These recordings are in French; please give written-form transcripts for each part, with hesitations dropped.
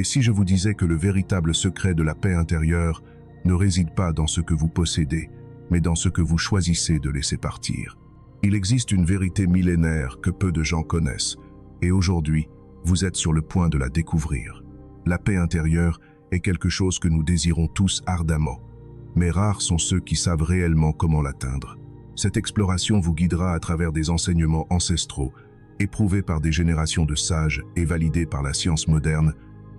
Et si je vous disais que le véritable secret de la paix intérieure ne réside pas dans ce que vous possédez, mais dans ce que vous choisissez de laisser partir? Il existe une vérité millénaire que peu de gens connaissent, et aujourd'hui, vous êtes sur le point de la découvrir. La paix intérieure est quelque chose que nous désirons tous ardemment, mais rares sont ceux qui savent réellement comment l'atteindre. Cette exploration vous guidera à travers des enseignements ancestraux, éprouvés par des générations de sages et validés par la science moderne,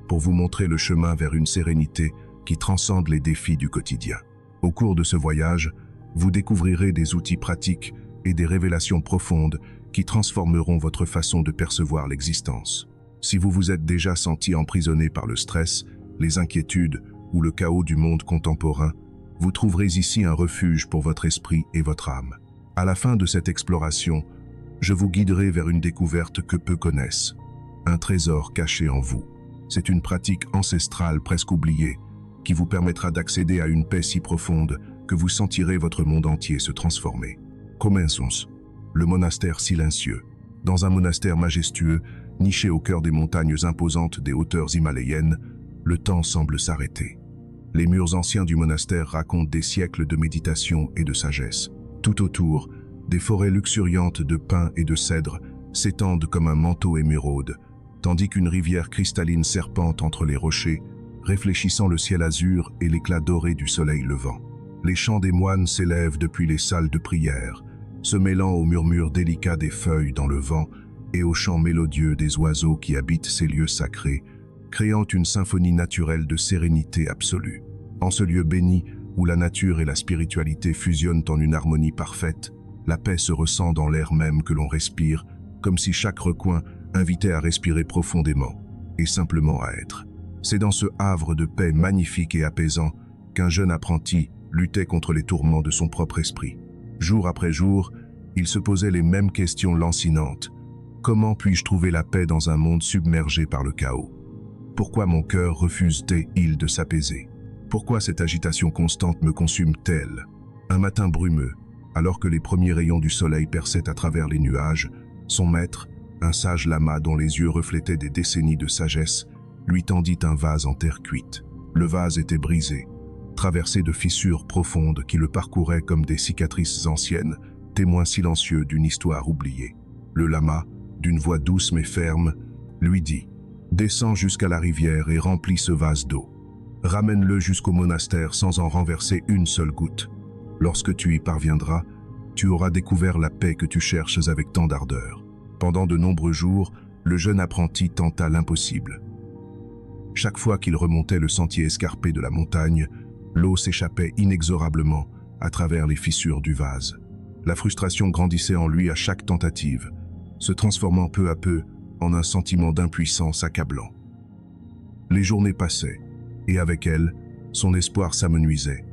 pour vous montrer le chemin vers une sérénité qui transcende les défis du quotidien. Au cours de ce voyage, vous découvrirez des outils pratiques et des révélations profondes qui transformeront votre façon de percevoir l'existence. Si vous vous êtes déjà senti emprisonné par le stress, les inquiétudes ou le chaos du monde contemporain, vous trouverez ici un refuge pour votre esprit et votre âme. À la fin de cette exploration, je vous guiderai vers une découverte que peu connaissent, un trésor caché en vous. C'est une pratique ancestrale presque oubliée, qui vous permettra d'accéder à une paix si profonde que vous sentirez votre monde entier se transformer. Commençons. Le monastère silencieux. Dans un monastère majestueux, niché au cœur des montagnes imposantes des hauteurs himalayennes, le temps semble s'arrêter. Les murs anciens du monastère racontent des siècles de méditation et de sagesse. Tout autour, des forêts luxuriantes de pins et de cèdres s'étendent comme un manteau émeraude, tandis qu'une rivière cristalline serpente entre les rochers, réfléchissant le ciel azur et l'éclat doré du soleil levant. Les chants des moines s'élèvent depuis les salles de prière, se mêlant au murmure délicat des feuilles dans le vent et au chant mélodieux des oiseaux qui habitent ces lieux sacrés, créant une symphonie naturelle de sérénité absolue. En ce lieu béni, où la nature et la spiritualité fusionnent en une harmonie parfaite, la paix se ressent dans l'air même que l'on respire, comme si chaque recoin invitait à respirer profondément et simplement à être. C'est dans ce havre de paix magnifique et apaisant qu'un jeune apprenti luttait contre les tourments de son propre esprit. Jour après jour, il se posait les mêmes questions lancinantes. Comment puis-je trouver la paix dans un monde submergé par le chaos? Pourquoi mon cœur refuse-t-il de s'apaiser? Pourquoi cette agitation constante me consume-t-elle? Un matin brumeux, alors que les premiers rayons du soleil perçaient à travers les nuages, son maître, un sage lama dont les yeux reflétaient des décennies de sagesse, lui tendit un vase en terre cuite. Le vase était brisé, traversé de fissures profondes qui le parcouraient comme des cicatrices anciennes, témoins silencieux d'une histoire oubliée. Le lama, d'une voix douce mais ferme, lui dit « Descends jusqu'à la rivière et remplis ce vase d'eau. Ramène-le jusqu'au monastère sans en renverser une seule goutte. Lorsque tu y parviendras, tu auras découvert la paix que tu cherches avec tant d'ardeur. » Pendant de nombreux jours, le jeune apprenti tenta l'impossible. Chaque fois qu'il remontait le sentier escarpé de la montagne, l'eau s'échappait inexorablement à travers les fissures du vase. La frustration grandissait en lui à chaque tentative, se transformant peu à peu en un sentiment d'impuissance accablant. Les journées passaient, et avec elles, son espoir s'amenuisait.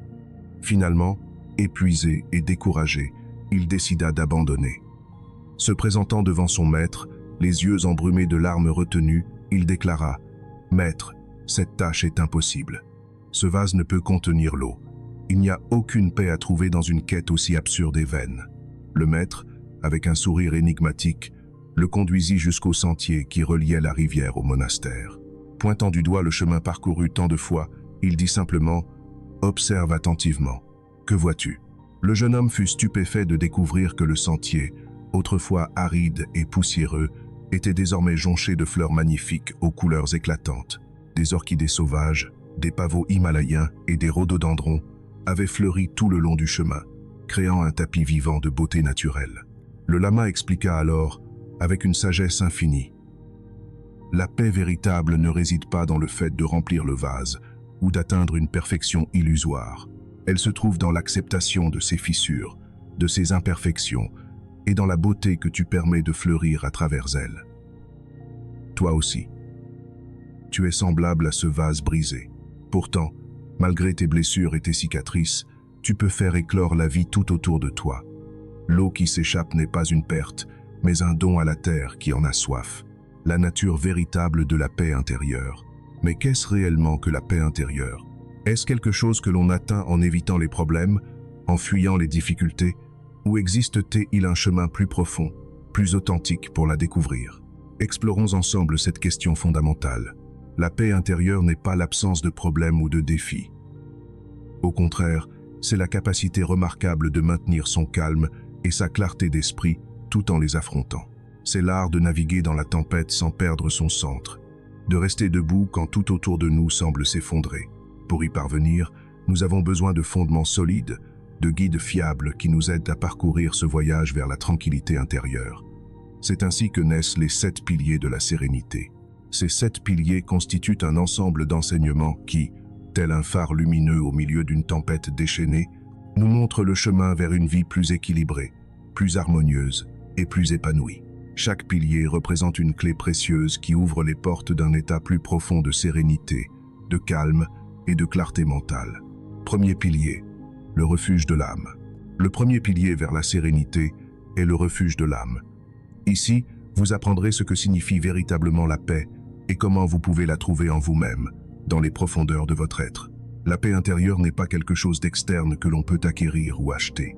Finalement, épuisé et découragé, il décida d'abandonner. Se présentant devant son maître, les yeux embrumés de larmes retenues, il déclara « Maître, cette tâche est impossible. Ce vase ne peut contenir l'eau. Il n'y a aucune paix à trouver dans une quête aussi absurde et vaine. » Le maître, avec un sourire énigmatique, le conduisit jusqu'au sentier qui reliait la rivière au monastère. Pointant du doigt le chemin parcouru tant de fois, il dit simplement « Observe attentivement. Que vois-tu » Le jeune homme fut stupéfait de découvrir que le sentier, autrefois aride et poussiéreux, était désormais jonché de fleurs magnifiques aux couleurs éclatantes. Des orchidées sauvages, des pavots himalayens et des rhododendrons avaient fleuri tout le long du chemin, créant un tapis vivant de beauté naturelle. Le lama expliqua alors, avec une sagesse infinie, « La paix véritable ne réside pas dans le fait de remplir le vase ou d'atteindre une perfection illusoire. Elle se trouve dans l'acceptation de ses fissures, de ses imperfections, et dans la beauté que tu permets de fleurir à travers elles. Toi aussi, tu es semblable à ce vase brisé. Pourtant, malgré tes blessures et tes cicatrices, tu peux faire éclore la vie tout autour de toi. L'eau qui s'échappe n'est pas une perte, mais un don à la terre qui en a soif. La nature véritable de la paix intérieure. Mais qu'est-ce réellement que la paix intérieure? Est-ce quelque chose que l'on atteint en évitant les problèmes, en fuyant les difficultés? Ou existe-t-il un chemin plus profond, plus authentique pour la découvrir? Explorons ensemble cette question fondamentale. La paix intérieure n'est pas l'absence de problèmes ou de défis. Au contraire, c'est la capacité remarquable de maintenir son calme et sa clarté d'esprit tout en les affrontant. C'est l'art de naviguer dans la tempête sans perdre son centre, de rester debout quand tout autour de nous semble s'effondrer. Pour y parvenir, nous avons besoin de fondements solides, de guides fiables qui nous aident à parcourir ce voyage vers la tranquillité intérieure. C'est ainsi que naissent les 7 piliers de la sérénité. Ces 7 piliers constituent un ensemble d'enseignements qui, tel un phare lumineux au milieu d'une tempête déchaînée, nous montrent le chemin vers une vie plus équilibrée, plus harmonieuse et plus épanouie. Chaque pilier représente une clé précieuse qui ouvre les portes d'un état plus profond de sérénité, de calme et de clarté mentale. Premier pilier, le refuge de l'âme. Le premier pilier vers la sérénité est le refuge de l'âme. Ici, vous apprendrez ce que signifie véritablement la paix et comment vous pouvez la trouver en vous-même, dans les profondeurs de votre être. La paix intérieure n'est pas quelque chose d'externe que l'on peut acquérir ou acheter.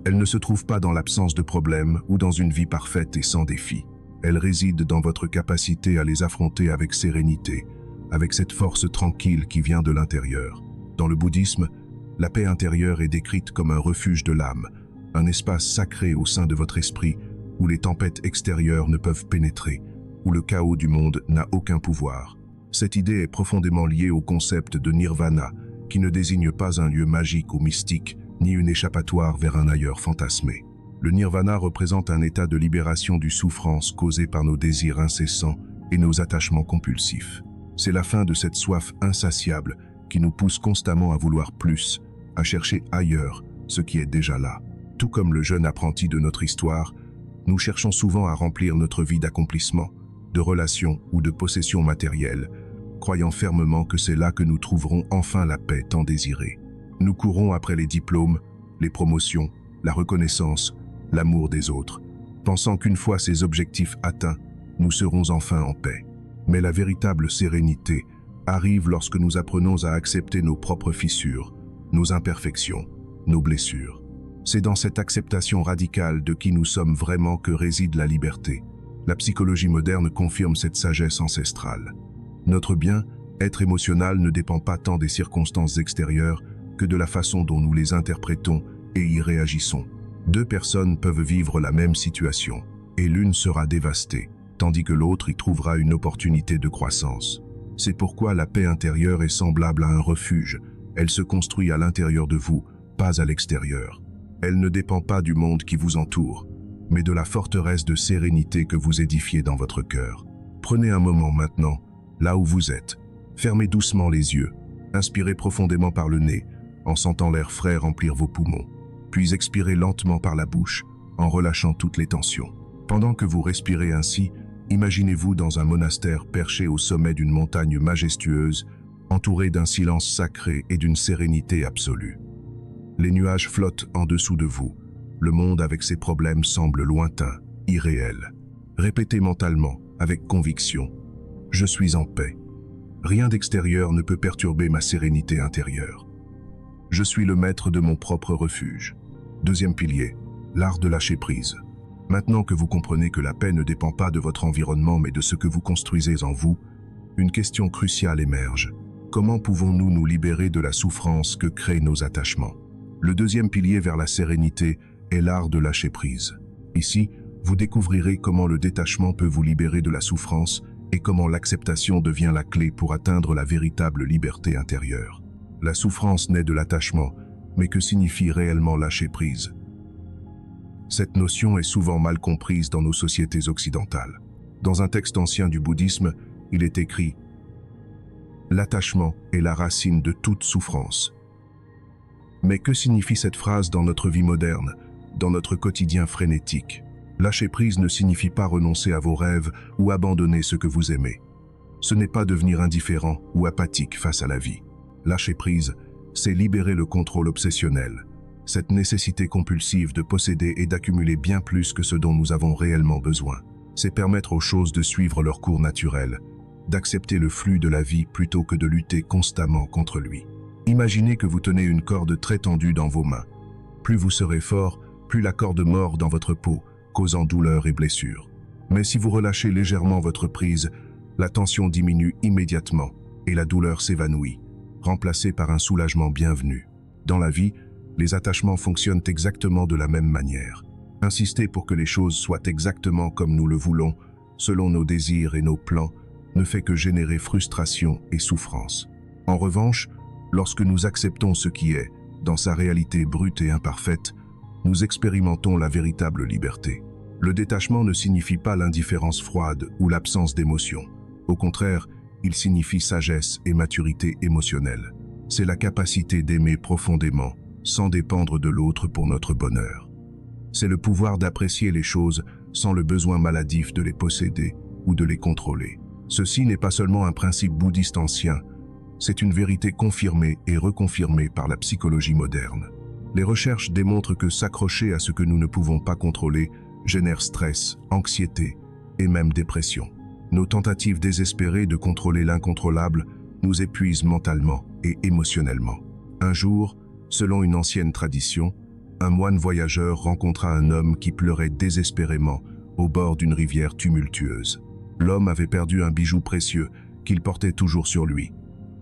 Elle ne se trouve pas dans l'absence de problèmes ou dans une vie parfaite et sans défis. Elle réside dans votre capacité à les affronter avec sérénité, avec cette force tranquille qui vient de l'intérieur. Dans le bouddhisme, la paix intérieure est décrite comme un refuge de l'âme, un espace sacré au sein de votre esprit où les tempêtes extérieures ne peuvent pénétrer, où le chaos du monde n'a aucun pouvoir. Cette idée est profondément liée au concept de nirvana, qui ne désigne pas un lieu magique ou mystique, ni une échappatoire vers un ailleurs fantasmé. Le nirvana représente un état de libération du souffrance causée par nos désirs incessants et nos attachements compulsifs. C'est la fin de cette soif insatiable qui nous pousse constamment à vouloir plus, à chercher ailleurs ce qui est déjà là. Tout comme le jeune apprenti de notre histoire, nous cherchons souvent à remplir notre vie d'accomplissement, de relations ou de possessions matérielles, croyant fermement que c'est là que nous trouverons enfin la paix tant désirée. Nous courons après les diplômes, les promotions, la reconnaissance, l'amour des autres, pensant qu'une fois ces objectifs atteints, nous serons enfin en paix. Mais la véritable sérénité arrive lorsque nous apprenons à accepter nos propres fissures, nos imperfections, nos blessures. C'est dans cette acceptation radicale de qui nous sommes vraiment que réside la liberté. La psychologie moderne confirme cette sagesse ancestrale. Notre bien-être émotionnel ne dépend pas tant des circonstances extérieures que de la façon dont nous les interprétons et y réagissons. 2 personnes peuvent vivre la même situation, et l'une sera dévastée, tandis que l'autre y trouvera une opportunité de croissance. C'est pourquoi la paix intérieure est semblable à un refuge. Elle se construit à l'intérieur de vous, pas à l'extérieur. Elle ne dépend pas du monde qui vous entoure, mais de la forteresse de sérénité que vous édifiez dans votre cœur. Prenez un moment maintenant, là où vous êtes. Fermez doucement les yeux, inspirez profondément par le nez, en sentant l'air frais remplir vos poumons, puis expirez lentement par la bouche, en relâchant toutes les tensions. Pendant que vous respirez ainsi, imaginez-vous dans un monastère perché au sommet d'une montagne majestueuse, entouré d'un silence sacré et d'une sérénité absolue. Les nuages flottent en dessous de vous. Le monde avec ses problèmes semble lointain, irréel. Répétez mentalement, avec conviction, « Je suis en paix. Rien d'extérieur ne peut perturber ma sérénité intérieure. Je suis le maître de mon propre refuge. » Deuxième pilier, l'art de lâcher prise. Maintenant que vous comprenez que la paix ne dépend pas de votre environnement mais de ce que vous construisez en vous, une question cruciale émerge. Comment pouvons-nous nous libérer de la souffrance que créent nos attachements? Le deuxième pilier vers la sérénité est l'art de lâcher prise. Ici, vous découvrirez comment le détachement peut vous libérer de la souffrance et comment l'acceptation devient la clé pour atteindre la véritable liberté intérieure. La souffrance naît de l'attachement, mais que signifie réellement lâcher prise? Cette notion est souvent mal comprise dans nos sociétés occidentales. Dans un texte ancien du bouddhisme, il est écrit « L'attachement est la racine de toute souffrance ». Mais que signifie cette phrase dans notre vie moderne, dans notre quotidien frénétique? Lâcher prise ne signifie pas renoncer à vos rêves ou abandonner ce que vous aimez. Ce n'est pas devenir indifférent ou apathique face à la vie. Lâcher prise, c'est libérer le contrôle obsessionnel, cette nécessité compulsive de posséder et d'accumuler bien plus que ce dont nous avons réellement besoin. C'est permettre aux choses de suivre leur cours naturel, d'accepter le flux de la vie plutôt que de lutter constamment contre lui. Imaginez que vous tenez une corde très tendue dans vos mains. Plus vous serez fort, plus la corde mord dans votre peau, causant douleur et blessure. Mais si vous relâchez légèrement votre prise, La tension diminue immédiatement et la douleur s'évanouit, remplacée par un soulagement bienvenu. Dans la vie, les attachements fonctionnent exactement de la même manière. Insister pour que les choses soient exactement comme nous le voulons, selon nos désirs et nos plans, ne fait que générer frustration et souffrance. En revanche, lorsque nous acceptons ce qui est, dans sa réalité brute et imparfaite, nous expérimentons la véritable liberté. Le détachement ne signifie pas l'indifférence froide ou l'absence d'émotion. Au contraire, il signifie sagesse et maturité émotionnelle. C'est la capacité d'aimer profondément, sans dépendre de l'autre pour notre bonheur. C'est le pouvoir d'apprécier les choses sans le besoin maladif de les posséder ou de les contrôler. Ceci n'est pas seulement un principe bouddhiste ancien, c'est une vérité confirmée et reconfirmée par la psychologie moderne. Les recherches démontrent que s'accrocher à ce que nous ne pouvons pas contrôler génère stress, anxiété et même dépression. Nos tentatives désespérées de contrôler l'incontrôlable nous épuisent mentalement et émotionnellement. Un jour, selon une ancienne tradition, un moine voyageur rencontra un homme qui pleurait désespérément au bord d'une rivière tumultueuse. L'homme avait perdu un bijou précieux qu'il portait toujours sur lui,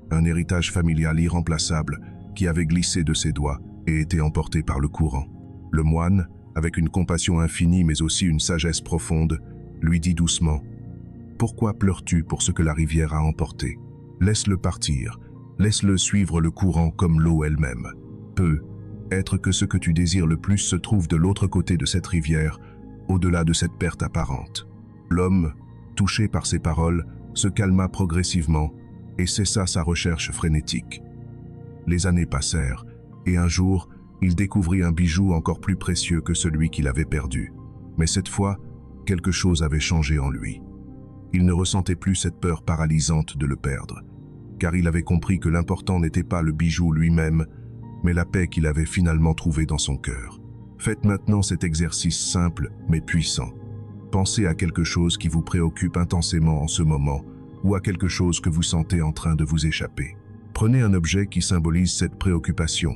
un héritage familial irremplaçable qui avait glissé de ses doigts et été emporté par le courant. Le moine, avec une compassion infinie mais aussi une sagesse profonde, lui dit doucement « Pourquoi pleures-tu pour ce que la rivière a emporté? Laisse-le partir, laisse-le suivre le courant comme l'eau elle-même. Peut être que ce que tu désires le plus se trouve de l'autre côté de cette rivière, au-delà de cette perte apparente. » L'homme, touché par ces paroles, se calma progressivement et cessa sa recherche frénétique. Les années passèrent, et un jour, il découvrit un bijou encore plus précieux que celui qu'il avait perdu. Mais cette fois, quelque chose avait changé en lui. Il ne ressentait plus cette peur paralysante de le perdre, car il avait compris que l'important n'était pas le bijou lui-même, mais la paix qu'il avait finalement trouvée dans son cœur. Faites maintenant cet exercice simple mais puissant. Pensez à quelque chose qui vous préoccupe intensément en ce moment, ou à quelque chose que vous sentez en train de vous échapper. Prenez un objet qui symbolise cette préoccupation.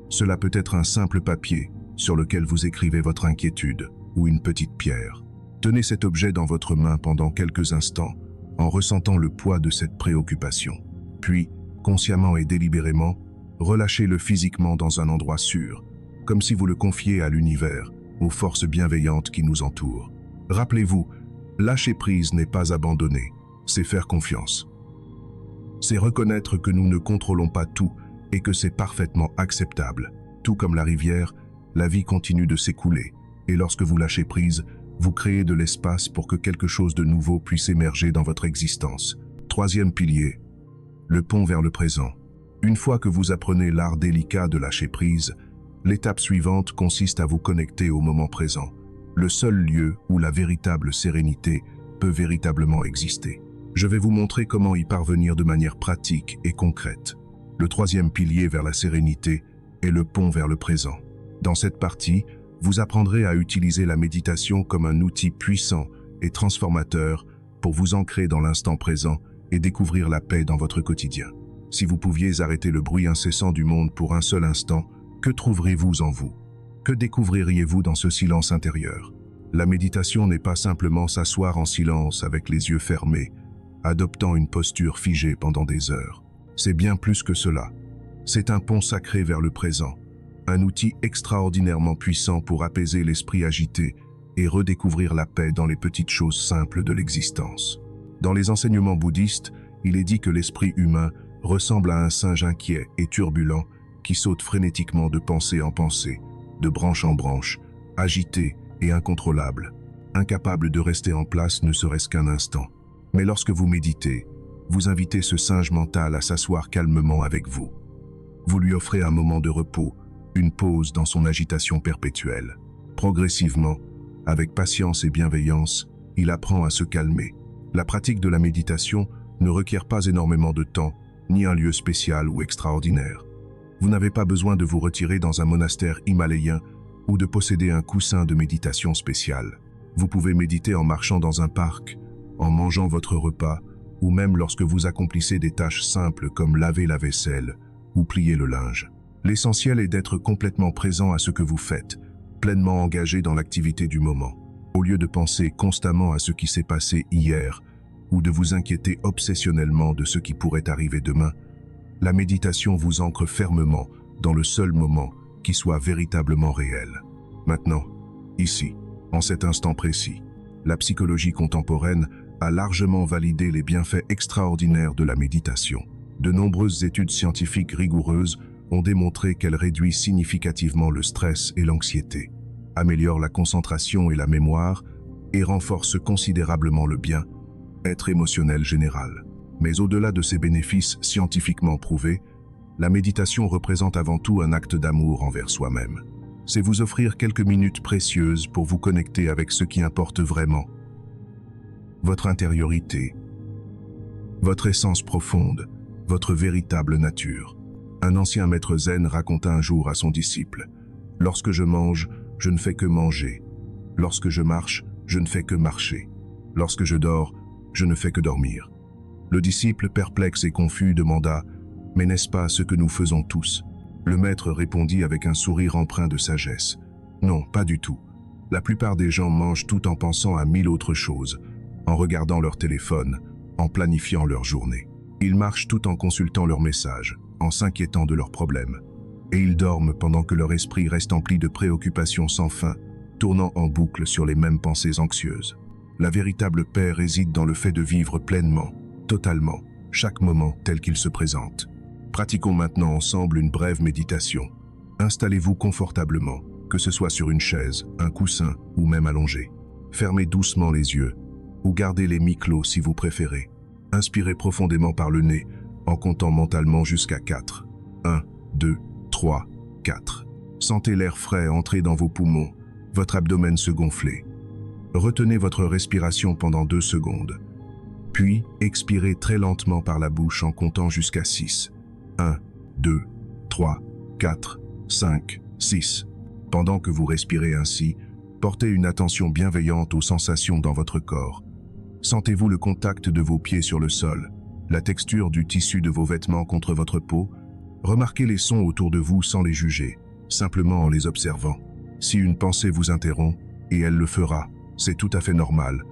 Cela peut être un simple papier sur lequel vous écrivez votre inquiétude, ou une petite pierre. Tenez cet objet dans votre main pendant quelques instants, en ressentant le poids de cette préoccupation. Puis, consciemment et délibérément, relâchez-le physiquement dans un endroit sûr, comme si vous le confiez à l'univers, aux forces bienveillantes qui nous entourent. Rappelez-vous, lâcher prise n'est pas abandonner, c'est faire confiance. C'est reconnaître que nous ne contrôlons pas tout et que c'est parfaitement acceptable. Tout comme la rivière, la vie continue de s'écouler, et lorsque vous lâchez prise, vous créez de l'espace pour que quelque chose de nouveau puisse émerger dans votre existence. Troisième pilier, le pont vers le présent. Une fois que vous apprenez l'art délicat de lâcher prise, l'étape suivante consiste à vous connecter au moment présent, le seul lieu où la véritable sérénité peut véritablement exister. Je vais vous montrer comment y parvenir de manière pratique et concrète. Le troisième pilier vers la sérénité est le pont vers le présent. Dans cette partie, vous apprendrez à utiliser la méditation comme un outil puissant et transformateur pour vous ancrer dans l'instant présent et découvrir la paix dans votre quotidien. Si vous pouviez arrêter le bruit incessant du monde pour un seul instant, que trouverez-vous en vous? Que découvririez-vous dans ce silence intérieur? La méditation n'est pas simplement s'asseoir en silence avec les yeux fermés, adoptant une posture figée pendant des heures. C'est bien plus que cela. C'est un pont sacré vers le présent, un outil extraordinairement puissant pour apaiser l'esprit agité et redécouvrir la paix dans les petites choses simples de l'existence. Dans les enseignements bouddhistes, il est dit que l'esprit humain ressemble à un singe inquiet et turbulent qui saute frénétiquement de pensée en pensée, de branche en branche, agité et incontrôlable, incapable de rester en place ne serait-ce qu'un instant. Mais lorsque vous méditez, vous invitez ce singe mental à s'asseoir calmement avec vous. Vous lui offrez un moment de repos, une pause dans son agitation perpétuelle. Progressivement, avec patience et bienveillance, il apprend à se calmer. La pratique de la méditation ne requiert pas énormément de temps, ni un lieu spécial ou extraordinaire. Vous n'avez pas besoin de vous retirer dans un monastère himalayen ou de posséder un coussin de méditation spécial. Vous pouvez méditer en marchant dans un parc, en mangeant votre repas, ou même lorsque vous accomplissez des tâches simples comme laver la vaisselle ou plier le linge. L'essentiel est d'être complètement présent à ce que vous faites, pleinement engagé dans l'activité du moment. Au lieu de penser constamment à ce qui s'est passé hier, ou de vous inquiéter obsessionnellement de ce qui pourrait arriver demain, la méditation vous ancre fermement dans le seul moment qui soit véritablement réel. Maintenant, ici, en cet instant précis, la psychologie contemporaine a largement validé les bienfaits extraordinaires de la méditation. De nombreuses études scientifiques rigoureuses ont démontré qu'elle réduit significativement le stress et l'anxiété, améliore la concentration et la mémoire et renforce considérablement le bien-être émotionnel général. Mais au-delà de ces bénéfices scientifiquement prouvés, la méditation représente avant tout un acte d'amour envers soi-même. C'est vous offrir quelques minutes précieuses pour vous connecter avec ce qui importe vraiment. Votre intériorité, votre essence profonde, votre véritable nature. Un ancien maître zen raconta un jour à son disciple: « Lorsque je mange, je ne fais que manger. Lorsque je marche, je ne fais que marcher. Lorsque je dors, je ne fais que dormir. » Le disciple, perplexe et confus, demanda: « Mais n'est-ce pas ce que nous faisons tous ?» Le maître répondit avec un sourire empreint de sagesse: « Non, pas du tout. La plupart des gens mangent tout en pensant à 1000 autres choses, en regardant leur téléphone, en planifiant leur journée. Ils marchent tout en consultant leurs messages, en s'inquiétant de leurs problèmes. Et ils dorment pendant que leur esprit reste empli de préoccupations sans fin, tournant en boucle sur les mêmes pensées anxieuses. La véritable paix réside dans le fait de vivre pleinement, totalement, chaque moment tel qu'il se présente. Pratiquons maintenant ensemble une brève méditation. Installez-vous confortablement, que ce soit sur une chaise, un coussin ou même allongé. Fermez doucement les yeux, ou gardez-les mi-clos si vous préférez. Inspirez profondément par le nez, en comptant mentalement jusqu'à 4. 1, 2, 3, 4. Sentez l'air frais entrer dans vos poumons, votre abdomen se gonfler. Retenez votre respiration pendant 2 secondes. Puis, expirez très lentement par la bouche en comptant jusqu'à 6. 1, 2, 3, 4, 5, 6. Pendant que vous respirez ainsi, portez une attention bienveillante aux sensations dans votre corps. Sentez-vous le contact de vos pieds sur le sol, la texture du tissu de vos vêtements contre votre peau. Remarquez les sons autour de vous sans les juger, simplement en les observant. Si une pensée vous interrompt, et elle le fera, c'est tout à fait normal.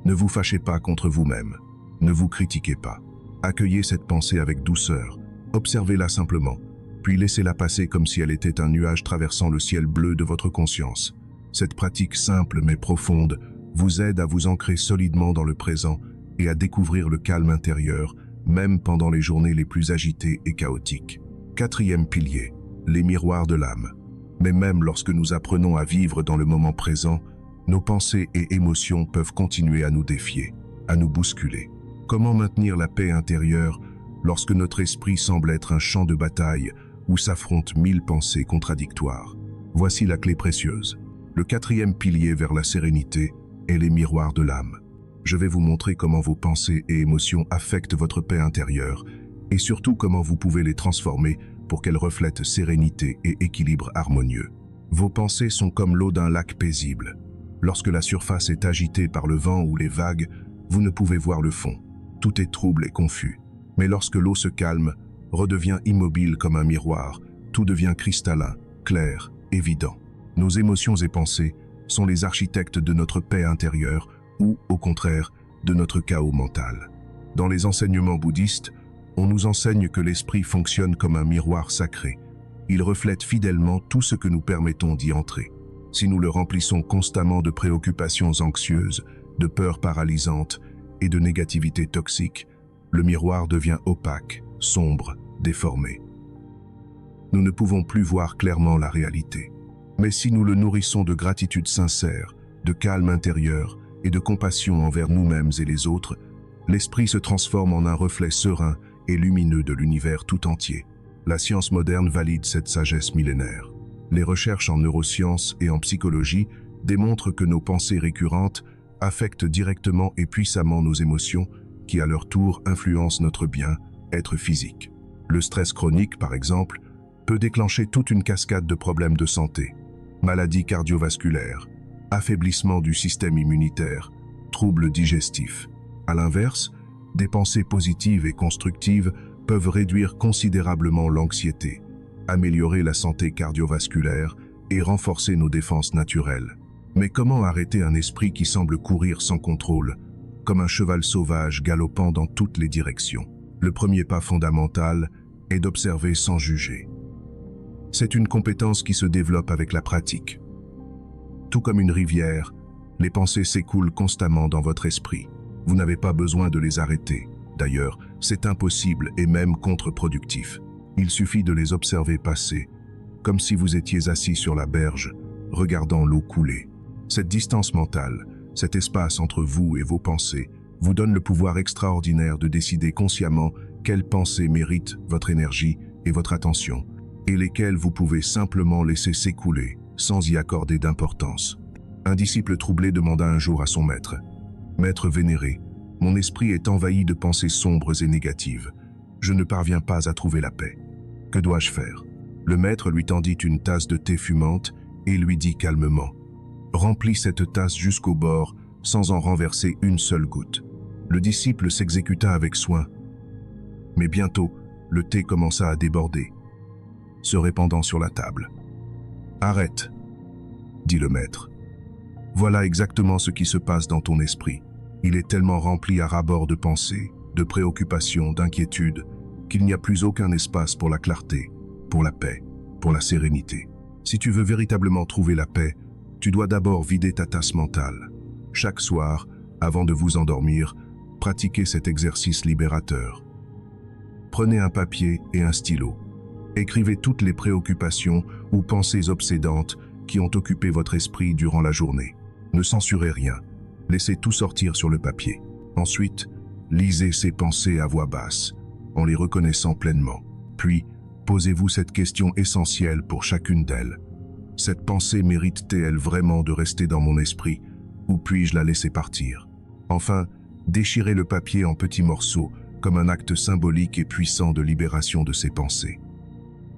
Ne vous fâchez pas contre vous-même. Ne vous critiquez pas. Accueillez cette pensée avec douceur. Observez-la simplement, puis laissez-la passer comme si elle était un nuage traversant le ciel bleu de votre conscience. Cette pratique simple mais profonde vous aide à vous ancrer solidement dans le présent et à découvrir le calme intérieur, même pendant les journées les plus agitées et chaotiques. 4e pilier, les miroirs de l'âme. Mais même lorsque nous apprenons à vivre dans le moment présent, nos pensées et émotions peuvent continuer à nous défier, à nous bousculer. Comment maintenir la paix intérieure lorsque notre esprit semble être un champ de bataille où s'affrontent 1000 pensées contradictoires? Voici la clé précieuse. Le 4e pilier vers la sérénité est les miroirs de l'âme. Je vais vous montrer comment vos pensées et émotions affectent votre paix intérieure et surtout comment vous pouvez les transformer pour qu'elles reflètent sérénité et équilibre harmonieux. Vos pensées sont comme l'eau d'un lac paisible. Lorsque la surface est agitée par le vent ou les vagues, vous ne pouvez voir le fond. Tout est trouble et confus. Mais lorsque l'eau se calme, redevient immobile comme un miroir, tout devient cristallin, clair, évident. Nos émotions et pensées sont les architectes de notre paix intérieure ou, au contraire, de notre chaos mental. Dans les enseignements bouddhistes, on nous enseigne que l'esprit fonctionne comme un miroir sacré. Il reflète fidèlement tout ce que nous permettons d'y entrer. Si nous le remplissons constamment de préoccupations anxieuses, de peurs paralysantes et de négativité toxique, le miroir devient opaque, sombre, déformé. Nous ne pouvons plus voir clairement la réalité. Mais si nous le nourrissons de gratitude sincère, de calme intérieur et de compassion envers nous-mêmes et les autres, l'esprit se transforme en un reflet serein et lumineux de l'univers tout entier. La science moderne valide cette sagesse millénaire. Les recherches en neurosciences et en psychologie démontrent que nos pensées récurrentes affectent directement et puissamment nos émotions, qui à leur tour influencent notre bien-être physique. Le stress chronique, par exemple, peut déclencher toute une cascade de problèmes de santé. Maladies cardiovasculaires, affaiblissement du système immunitaire, troubles digestifs. À l'inverse, des pensées positives et constructives peuvent réduire considérablement l'anxiété, améliorer la santé cardiovasculaire et renforcer nos défenses naturelles. Mais comment arrêter un esprit qui semble courir sans contrôle? comme un cheval sauvage galopant dans toutes les directions. Le premier pas fondamental est d'observer sans juger. C'est une compétence qui se développe avec la pratique. Tout comme une rivière, les pensées s'écoulent constamment dans votre esprit. Vous n'avez pas besoin de les arrêter. D'ailleurs, c'est impossible et même contre-productif. Il suffit de les observer passer, comme si vous étiez assis sur la berge, regardant l'eau couler. Cette distance mentale, cet espace entre vous et vos pensées, vous donne le pouvoir extraordinaire de décider consciemment quelles pensées méritent votre énergie et votre attention, et lesquelles vous pouvez simplement laisser s'écouler sans y accorder d'importance. Un disciple troublé demanda un jour à son maître, « Maître vénéré, mon esprit est envahi de pensées sombres et négatives. Je ne parviens pas à trouver la paix. Que dois-je faire ?» Le maître lui tendit une tasse de thé fumante et lui dit calmement, « Remplis cette tasse jusqu'au bord sans en renverser une seule goutte. » Le disciple s'exécuta avec soin, mais bientôt, le thé commença à déborder, se répandant sur la table. « Arrête, » dit le maître. « Voilà exactement ce qui se passe dans ton esprit. Il est tellement rempli à ras-bord de pensées, de préoccupations, d'inquiétudes, qu'il n'y a plus aucun espace pour la clarté, pour la paix, pour la sérénité. Si tu veux véritablement trouver la paix, tu dois d'abord vider ta tasse mentale. Chaque soir, avant de vous endormir, pratiquez cet exercice libérateur. Prenez un papier et un stylo. Écrivez toutes les préoccupations ou pensées obsédantes qui ont occupé votre esprit durant la journée. Ne censurez rien. Laissez tout sortir sur le papier. Ensuite, lisez ces pensées à voix basse, en les reconnaissant pleinement. Puis, posez-vous cette question essentielle pour chacune d'elles. Cette pensée mérite-t-elle vraiment de rester dans mon esprit, ou puis-je la laisser partir? Enfin, déchirez le papier en petits morceaux, comme un acte symbolique et puissant de libération de ces pensées.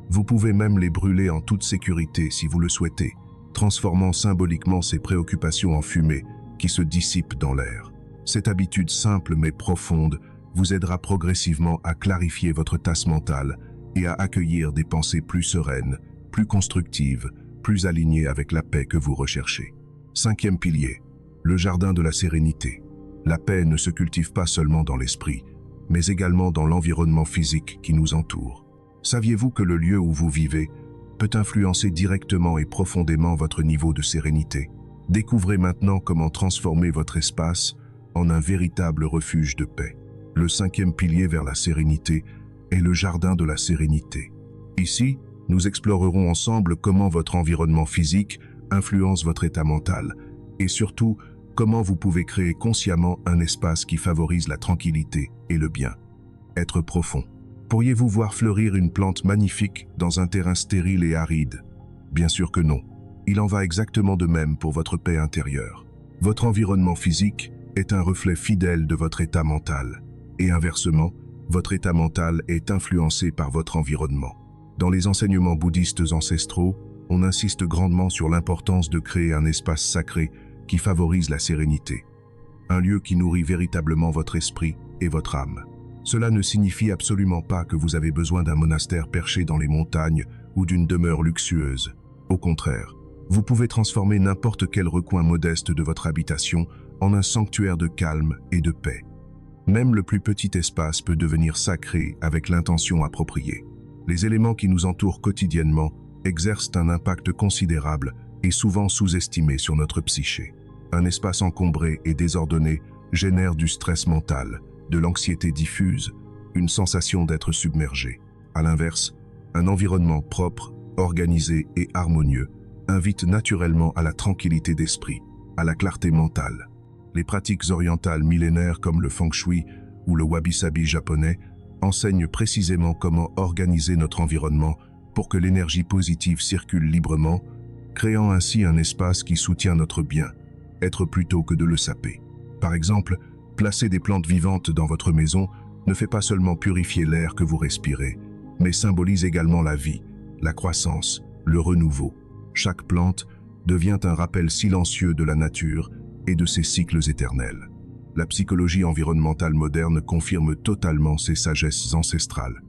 Vous pouvez même les brûler en toute sécurité si vous le souhaitez, transformant symboliquement ces préoccupations en fumée qui se dissipent dans l'air. Cette habitude simple mais profonde vous aidera progressivement à clarifier votre tasse mentale et à accueillir des pensées plus sereines, plus constructives, plus alignées avec la paix que vous recherchez. Cinquième pilier, le jardin de la sérénité. La paix ne se cultive pas seulement dans l'esprit, mais également dans l'environnement physique qui nous entoure. Saviez-vous que le lieu où vous vivez peut influencer directement et profondément votre niveau de sérénité? Découvrez maintenant comment transformer votre espace en un véritable refuge de paix. Le cinquième pilier vers la sérénité est le jardin de la sérénité. Ici, nous explorerons ensemble comment votre environnement physique influence votre état mental et surtout, comment vous pouvez créer consciemment un espace qui favorise la tranquillité et le bien. Être profond. Pourriez-vous voir fleurir une plante magnifique dans un terrain stérile et aride? Bien sûr que non. Il en va exactement de même pour votre paix intérieure. Votre environnement physique est un reflet fidèle de votre état mental. Et inversement, votre état mental est influencé par votre environnement. Dans les enseignements bouddhistes ancestraux, on insiste grandement sur l'importance de créer un espace sacré qui favorise la sérénité. Un lieu qui nourrit véritablement votre esprit et votre âme. Cela ne signifie absolument pas que vous avez besoin d'un monastère perché dans les montagnes ou d'une demeure luxueuse. Au contraire, vous pouvez transformer n'importe quel recoin modeste de votre habitation en un sanctuaire de calme et de paix. Même le plus petit espace peut devenir sacré avec l'intention appropriée. Les éléments qui nous entourent quotidiennement exercent un impact considérable et souvent sous-estimé sur notre psyché. Un espace encombré et désordonné génère du stress mental, de l'anxiété diffuse, une sensation d'être submergé. À l'inverse, un environnement propre, organisé et harmonieux invite naturellement à la tranquillité d'esprit, à la clarté mentale. Les pratiques orientales millénaires comme le feng shui ou le wabi-sabi japonais enseignent précisément comment organiser notre environnement pour que l'énergie positive circule librement, créant ainsi un espace qui soutient notre bien-être plutôt que de le saper. Par exemple, placer des plantes vivantes dans votre maison ne fait pas seulement purifier l'air que vous respirez, mais symbolise également la vie, la croissance, le renouveau. Chaque plante devient un rappel silencieux de la nature et de ses cycles éternels. La psychologie environnementale moderne confirme totalement ces sagesses ancestrales.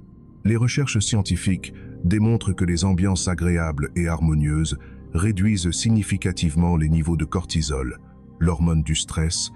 Les recherches scientifiques démontrent que les ambiances agréables et harmonieuses réduisent significativement les niveaux de cortisol, l'hormone du stress,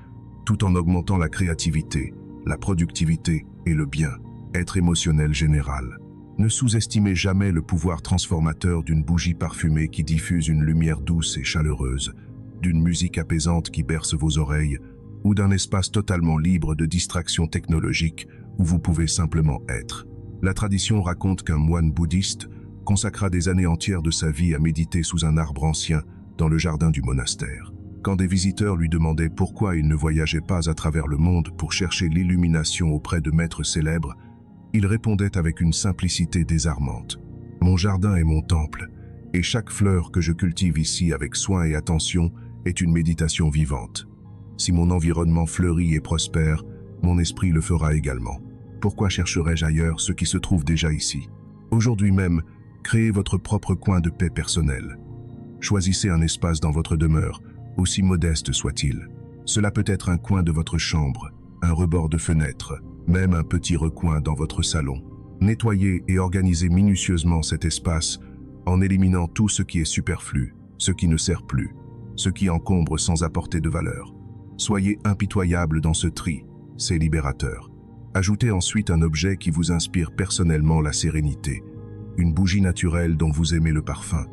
tout en augmentant la créativité, la productivité et le bien-être émotionnel général. Ne sous-estimez jamais le pouvoir transformateur d'une bougie parfumée qui diffuse une lumière douce et chaleureuse, d'une musique apaisante qui berce vos oreilles, ou d'un espace totalement libre de distractions technologiques où vous pouvez simplement être. La tradition raconte qu'un moine bouddhiste consacra des années entières de sa vie à méditer sous un arbre ancien dans le jardin du monastère. Quand des visiteurs lui demandaient pourquoi il ne voyageait pas à travers le monde pour chercher l'illumination auprès de maîtres célèbres, il répondait avec une simplicité désarmante. « Mon jardin est mon temple, et chaque fleur que je cultive ici avec soin et attention est une méditation vivante. Si mon environnement fleurit et prospère, mon esprit le fera également. Pourquoi chercherais-je ailleurs ce qui se trouve déjà ici? Aujourd'hui même, créez votre propre coin de paix personnel. Choisissez un espace dans votre demeure, aussi modeste soit-il. Cela peut être un coin de votre chambre, un rebord de fenêtre, même un petit recoin dans votre salon. Nettoyez et organisez minutieusement cet espace en éliminant tout ce qui est superflu, ce qui ne sert plus, ce qui encombre sans apporter de valeur. Soyez impitoyable dans ce tri, c'est libérateur. Ajoutez ensuite un objet qui vous inspire personnellement la sérénité, une bougie naturelle dont vous aimez le parfum,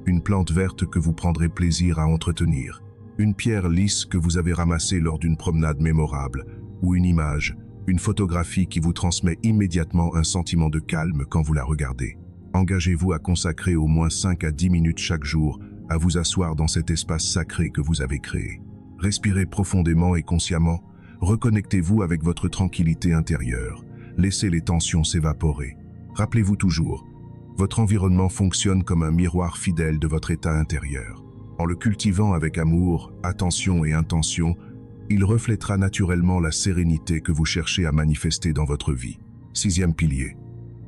une plante verte que vous prendrez plaisir à entretenir, une pierre lisse que vous avez ramassée lors d'une promenade mémorable, ou une image, une photographie qui vous transmet immédiatement un sentiment de calme quand vous la regardez. Engagez-vous à consacrer au moins 5 à 10 minutes chaque jour à vous asseoir dans cet espace sacré que vous avez créé. Respirez profondément et consciemment, reconnectez-vous avec votre tranquillité intérieure, laissez les tensions s'évaporer. Rappelez-vous toujours, votre environnement fonctionne comme un miroir fidèle de votre état intérieur. En le cultivant avec amour, attention et intention, il reflètera naturellement la sérénité que vous cherchez à manifester dans votre vie. 6e pilier,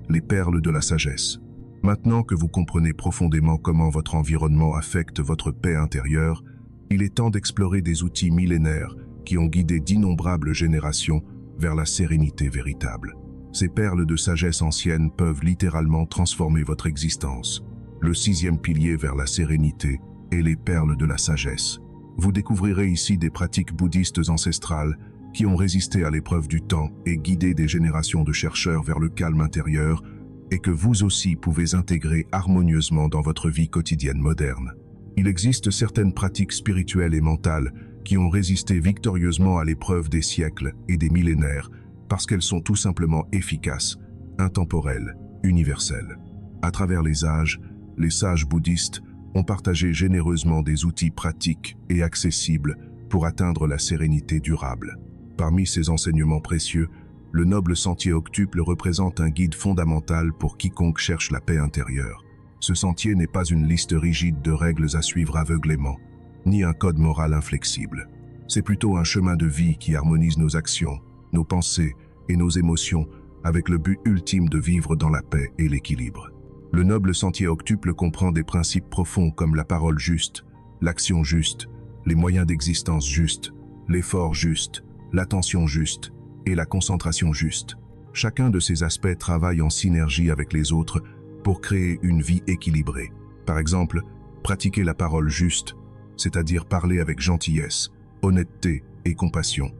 les perles de la sagesse. Maintenant que vous comprenez profondément comment votre environnement affecte votre paix intérieure, il est temps d'explorer des outils millénaires qui ont guidé d'innombrables générations vers la sérénité véritable. Ces perles de sagesse ancienne peuvent littéralement transformer votre existence. Le 6e pilier vers la sérénité est les perles de la sagesse. Vous découvrirez ici des pratiques bouddhistes ancestrales qui ont résisté à l'épreuve du temps et guidé des générations de chercheurs vers le calme intérieur et que vous aussi pouvez intégrer harmonieusement dans votre vie quotidienne moderne. Il existe certaines pratiques spirituelles et mentales qui ont résisté victorieusement à l'épreuve des siècles et des millénaires parce qu'elles sont tout simplement efficaces, intemporelles, universelles. À travers les âges, les sages bouddhistes ont partagé généreusement des outils pratiques et accessibles pour atteindre la sérénité durable. Parmi ces enseignements précieux, le noble sentier octuple représente un guide fondamental pour quiconque cherche la paix intérieure. Ce sentier n'est pas une liste rigide de règles à suivre aveuglément, ni un code moral inflexible. C'est plutôt un chemin de vie qui harmonise nos actions, nos pensées et nos émotions avec le but ultime de vivre dans la paix et l'équilibre. Le noble sentier octuple comprend des principes profonds comme la parole juste, l'action juste, les moyens d'existence justes, l'effort juste, l'attention juste et la concentration juste. Chacun de ces aspects travaille en synergie avec les autres pour créer une vie équilibrée. Par exemple, pratiquer la parole juste, c'est-à-dire parler avec gentillesse, honnêteté et compassion,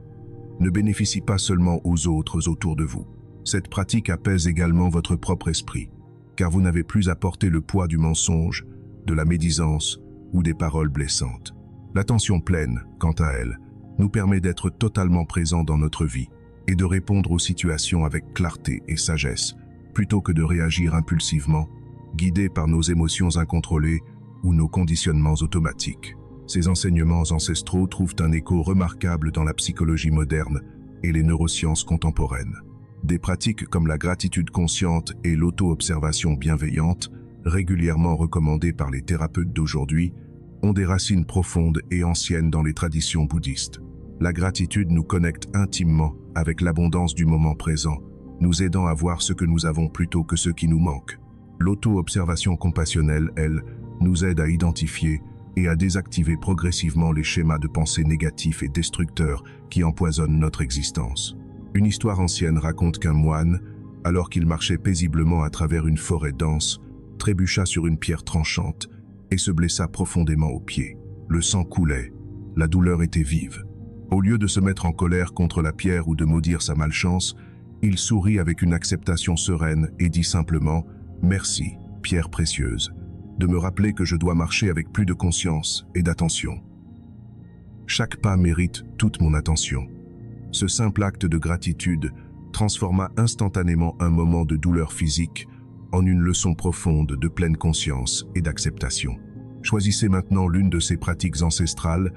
ne bénéficie pas seulement aux autres autour de vous. Cette pratique apaise également votre propre esprit, car vous n'avez plus à porter le poids du mensonge, de la médisance ou des paroles blessantes. L'attention pleine, quant à elle, nous permet d'être totalement présents dans notre vie et de répondre aux situations avec clarté et sagesse, plutôt que de réagir impulsivement, guidés par nos émotions incontrôlées ou nos conditionnements automatiques. Ces enseignements ancestraux trouvent un écho remarquable dans la psychologie moderne et les neurosciences contemporaines. Des pratiques comme la gratitude consciente et l'auto-observation bienveillante, régulièrement recommandées par les thérapeutes d'aujourd'hui, ont des racines profondes et anciennes dans les traditions bouddhistes. La gratitude nous connecte intimement avec l'abondance du moment présent, nous aidant à voir ce que nous avons plutôt que ce qui nous manque. L'auto-observation compassionnelle, elle, nous aide à identifier et à désactiver progressivement les schémas de pensée négatifs et destructeurs qui empoisonnent notre existence. Une histoire ancienne raconte qu'un moine, alors qu'il marchait paisiblement à travers une forêt dense, trébucha sur une pierre tranchante et se blessa profondément au pied. Le sang coulait, la douleur était vive. Au lieu de se mettre en colère contre la pierre ou de maudire sa malchance, il sourit avec une acceptation sereine et dit simplement « Merci, pierre précieuse, de me rappeler que je dois marcher avec plus de conscience et d'attention. Chaque pas mérite toute mon attention. » Ce simple acte de gratitude transforma instantanément un moment de douleur physique en une leçon profonde de pleine conscience et d'acceptation. Choisissez maintenant l'une de ces pratiques ancestrales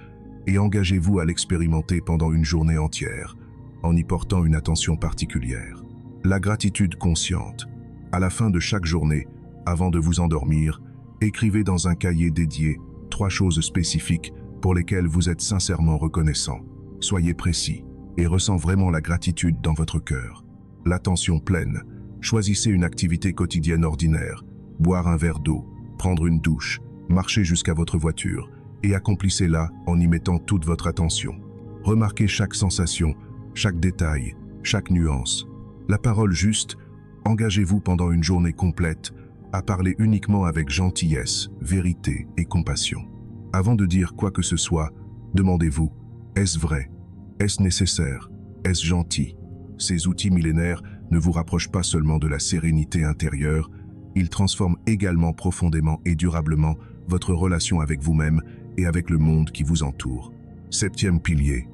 et engagez-vous à l'expérimenter pendant une journée entière, en y portant une attention particulière. La gratitude consciente. À la fin de chaque journée, avant de vous endormir, écrivez dans un cahier dédié 3 choses spécifiques pour lesquelles vous êtes sincèrement reconnaissant. Soyez précis et ressent vraiment la gratitude dans votre cœur. L'attention pleine. Choisissez une activité quotidienne ordinaire, boire un verre d'eau, prendre une douche, marcher jusqu'à votre voiture et accomplissez-la en y mettant toute votre attention. Remarquez chaque sensation, chaque détail, chaque nuance. La parole juste, engagez-vous pendant une journée complète à parler uniquement avec gentillesse, vérité et compassion. Avant de dire quoi que ce soit, demandez-vous, est-ce vrai? Est-ce nécessaire? Est-ce gentil? Ces outils millénaires ne vous rapprochent pas seulement de la sérénité intérieure, ils transforment également profondément et durablement votre relation avec vous-même et avec le monde qui vous entoure. 7e pilier,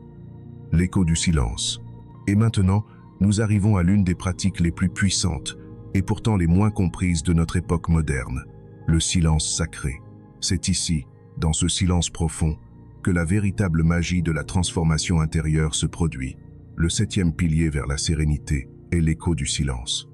l'écho du silence. Et maintenant, nous arrivons à l'une des pratiques les plus puissantes et pourtant les moins comprises de notre époque moderne, le silence sacré. C'est ici, dans ce silence profond, que la véritable magie de la transformation intérieure se produit. Le 7e pilier vers la sérénité est l'écho du silence.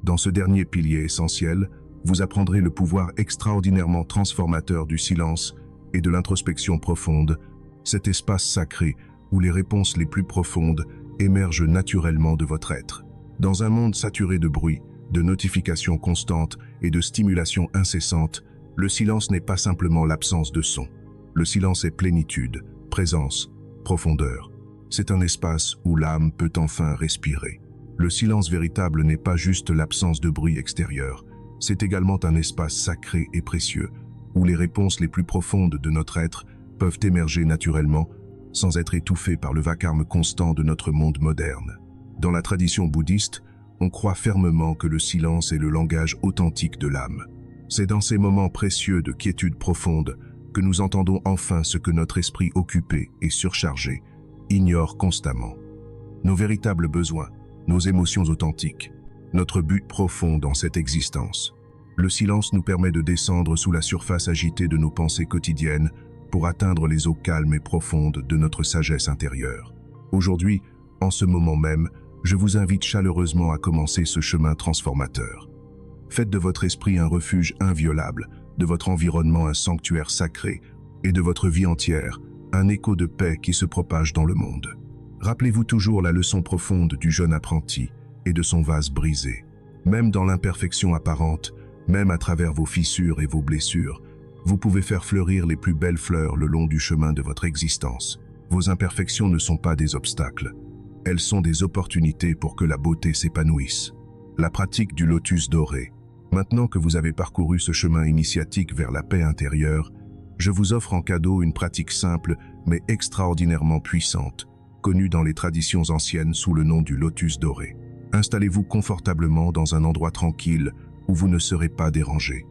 Dans ce dernier pilier essentiel, vous apprendrez le pouvoir extraordinairement transformateur du silence et de l'introspection profonde, cet espace sacré où les réponses les plus profondes émergent naturellement de votre être. Dans un monde saturé de bruit, de notifications constantes et de stimulations incessantes, le silence n'est pas simplement l'absence de son. Le silence est plénitude, présence, profondeur. C'est un espace où l'âme peut enfin respirer. Le silence véritable n'est pas juste l'absence de bruit extérieur, c'est également un espace sacré et précieux, où les réponses les plus profondes de notre être peuvent émerger naturellement, sans être étouffées par le vacarme constant de notre monde moderne. Dans la tradition bouddhiste, on croit fermement que le silence est le langage authentique de l'âme. C'est dans ces moments précieux de quiétude profonde que nous entendons enfin ce que notre esprit occupé et surchargé ignore constamment. Nos véritables besoins, nos émotions authentiques, notre but profond dans cette existence. Le silence nous permet de descendre sous la surface agitée de nos pensées quotidiennes pour atteindre les eaux calmes et profondes de notre sagesse intérieure. Aujourd'hui, en ce moment même, je vous invite chaleureusement à commencer ce chemin transformateur. Faites de votre esprit un refuge inviolable, de votre environnement un sanctuaire sacré et de votre vie entière un écho de paix qui se propage dans le monde. Rappelez-vous toujours la leçon profonde du jeune apprenti et de son vase brisé. Même dans l'imperfection apparente, même à travers vos fissures et vos blessures, vous pouvez faire fleurir les plus belles fleurs le long du chemin de votre existence. Vos imperfections ne sont pas des obstacles, elles sont des opportunités pour que la beauté s'épanouisse. La pratique du lotus doré. Maintenant que vous avez parcouru ce chemin initiatique vers la paix intérieure, je vous offre en cadeau une pratique simple mais extraordinairement puissante, connue dans les traditions anciennes sous le nom du lotus doré. Installez-vous confortablement dans un endroit tranquille où vous ne serez pas dérangé.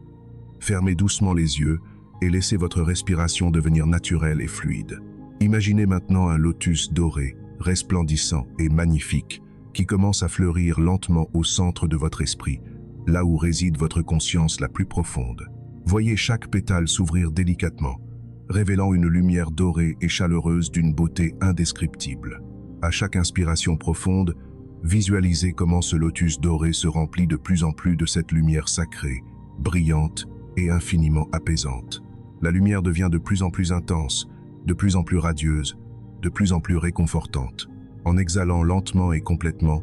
Fermez doucement les yeux et laissez votre respiration devenir naturelle et fluide. Imaginez maintenant un lotus doré, resplendissant et magnifique, qui commence à fleurir lentement au centre de votre esprit, là où réside votre conscience la plus profonde. Voyez chaque pétale s'ouvrir délicatement, révélant une lumière dorée et chaleureuse d'une beauté indescriptible. À chaque inspiration profonde, visualisez comment ce lotus doré se remplit de plus en plus de cette lumière sacrée, brillante et infiniment apaisante. La lumière devient de plus en plus intense, de plus en plus radieuse, de plus en plus réconfortante. En exhalant lentement et complètement,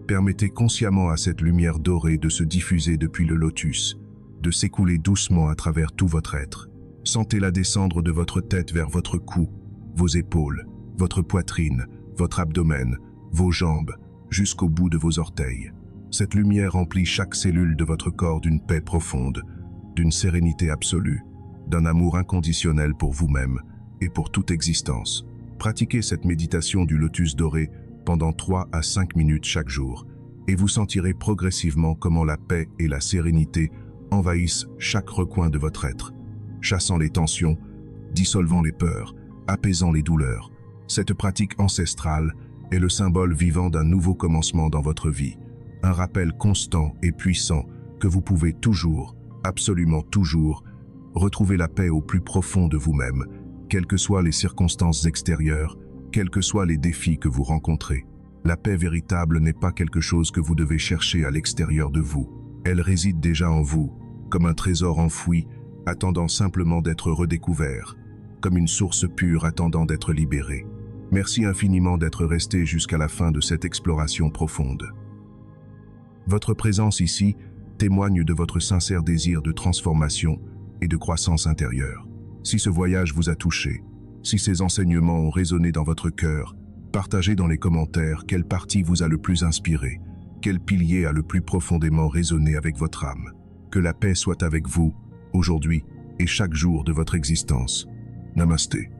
permettez consciemment à cette lumière dorée de se diffuser depuis le lotus, de s'écouler doucement à travers tout votre être. Sentez-la descendre de votre tête vers votre cou, vos épaules, votre poitrine, votre abdomen, vos jambes, jusqu'au bout de vos orteils. Cette lumière remplit chaque cellule de votre corps d'une paix profonde, d'une sérénité absolue, d'un amour inconditionnel pour vous-même et pour toute existence. Pratiquez cette méditation du lotus doré pendant 3 à 5 minutes chaque jour, et vous sentirez progressivement comment la paix et la sérénité envahissent chaque recoin de votre être, chassant les tensions, dissolvant les peurs, apaisant les douleurs. Cette pratique ancestrale est le symbole vivant d'un nouveau commencement dans votre vie, un rappel constant et puissant que vous pouvez toujours, absolument toujours, retrouver la paix au plus profond de vous-même, quelles que soient les circonstances extérieures, quels que soient les défis que vous rencontrez. La paix véritable n'est pas quelque chose que vous devez chercher à l'extérieur de vous. Elle réside déjà en vous, comme un trésor enfoui, attendant simplement d'être redécouvert, comme une source pure attendant d'être libérée. Merci infiniment d'être resté jusqu'à la fin de cette exploration profonde. Votre présence ici témoigne de votre sincère désir de transformation et de croissance intérieure. Si ce voyage vous a touché, si ces enseignements ont résonné dans votre cœur, partagez dans les commentaires quelle partie vous a le plus inspiré, quel pilier a le plus profondément résonné avec votre âme. Que la paix soit avec vous, aujourd'hui et chaque jour de votre existence. Namasté.